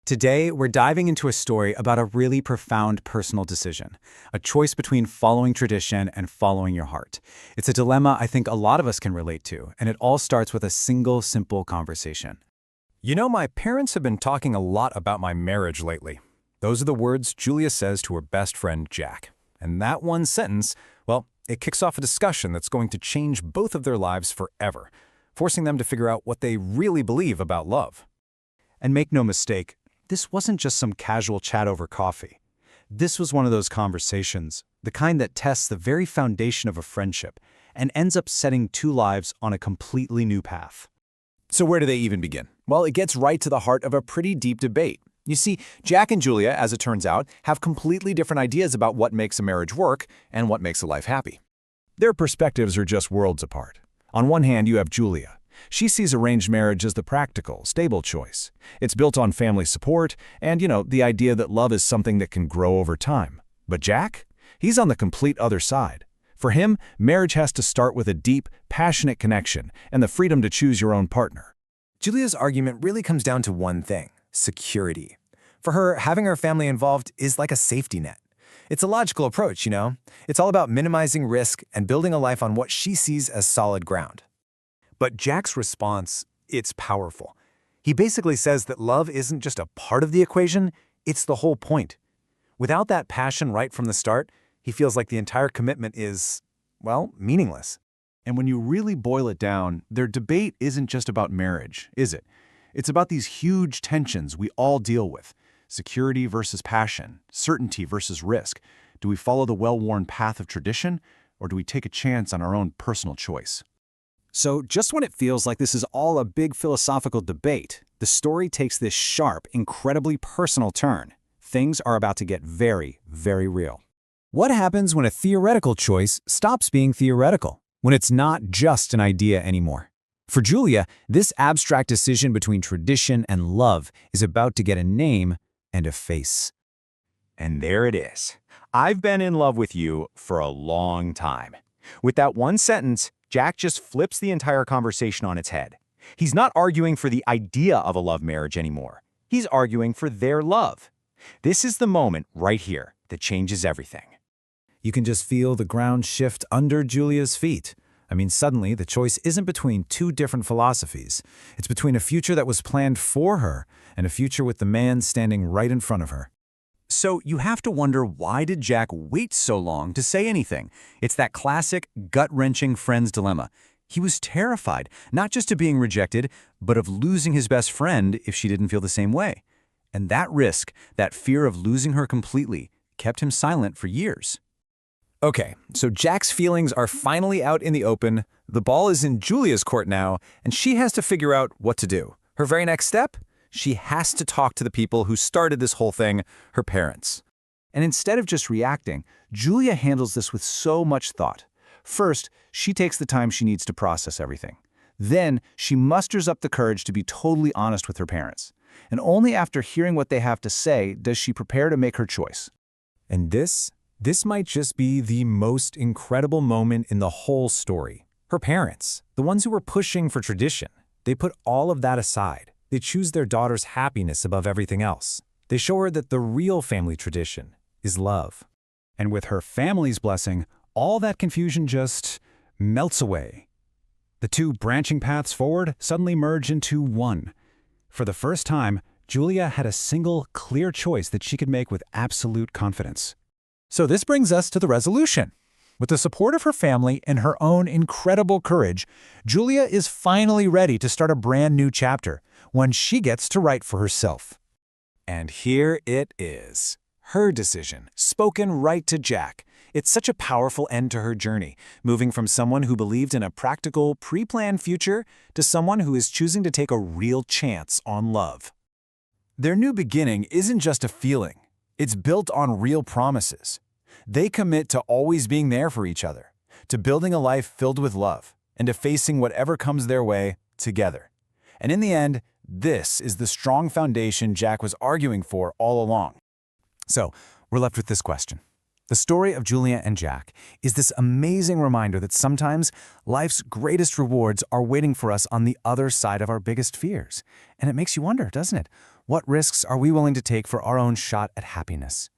Today, we're diving into a story about a really profound personal decision, a choice between following tradition and following your heart. It's a dilemma I think a lot of us can relate to, and it all starts with a single, simple conversation. You know, my parents have been talking a lot about my marriage lately. Those are the words Julia says to her best friend, Jack. And that one sentence, well, it kicks off a discussion that's going to change both of their lives forever, forcing them to figure out what they really believe about love. And make no mistake, this wasn't just some casual chat over coffee. This was one of those conversations, the kind that tests the very foundation of a friendship and ends up setting two lives on a completely new path. So where do they even begin? Well, it gets right to the heart of a pretty deep debate. You see, Jack and Julia, as it turns out, have completely different ideas about what makes a marriage work and what makes a life happy. Their perspectives are just worlds apart. On one hand, you have Julia. She sees arranged marriage as the practical, stable choice. It's built on family support and, the idea that love is something that can grow over time. But Jack? He's on the complete other side. For him, marriage has to start with a deep, passionate connection and the freedom to choose your own partner. Julia's argument really comes down to one thing: security. For her, having her family involved is like a safety net. It's a logical approach, It's all about minimizing risk and building a life on what she sees as solid ground. But Jack's response, it's powerful. He basically says that love isn't just a part of the equation, it's the whole point. Without that passion right from the start, he feels like the entire commitment is, meaningless. And when you really boil it down, their debate isn't just about marriage, is it? It's about these huge tensions we all deal with. Security versus passion, certainty versus risk. Do we follow the well-worn path of tradition, or do we take a chance on our own personal choice? So just when it feels like this is all a big philosophical debate, the story takes this sharp, incredibly personal turn. Things are about to get very, very real. What happens when a theoretical choice stops being theoretical? When it's not just an idea anymore? For Julia, this abstract decision between tradition and love is about to get a name and a face. And there it is. I've been in love with you for a long time. With that one sentence, Jack just flips the entire conversation on its head. He's not arguing for the idea of a love marriage anymore. He's arguing for their love. This is the moment right here that changes everything. You can just feel the ground shift under Julia's feet. Suddenly, the choice isn't between two different philosophies. It's between a future that was planned for her and a future with the man standing right in front of her. So you have to wonder, why did Jack wait so long to say anything? It's that classic gut-wrenching friend's dilemma. He was terrified, not just of being rejected, but of losing his best friend if she didn't feel the same way. And that risk, that fear of losing her completely, kept him silent for years. Okay, so Jack's feelings are finally out in the open, the ball is in Julia's court now, and she has to figure out what to do. Her very next step? She has to talk to the people who started this whole thing, her parents. And instead of just reacting, Julia handles this with so much thought. First, she takes the time she needs to process everything. Then, she musters up the courage to be totally honest with her parents. And only after hearing what they have to say does she prepare to make her choice. And this might just be the most incredible moment in the whole story. Her parents, the ones who were pushing for tradition, they put all of that aside. They choose their daughter's happiness above everything else. They show her that the real family tradition is love. And with her family's blessing, all that confusion just melts away. The two branching paths forward suddenly merge into one. For the first time, Julia had a single, clear choice that she could make with absolute confidence. So this brings us to the resolution. With the support of her family and her own incredible courage, Julia is finally ready to start a brand new chapter, one she gets to write for herself. And here it is. Her decision, spoken right to Jack. It's such a powerful end to her journey, moving from someone who believed in a practical, pre-planned future to someone who is choosing to take a real chance on love. Their new beginning isn't just a feeling. It's built on real promises. They commit to always being there for each other, to building a life filled with love, and to facing whatever comes their way together. And in the end, this is the strong foundation Jack was arguing for all along. So, we're left with this question. The story of Julia and Jack is this amazing reminder that sometimes life's greatest rewards are waiting for us on the other side of our biggest fears. And it makes you wonder, doesn't it? What risks are we willing to take for our own shot at happiness?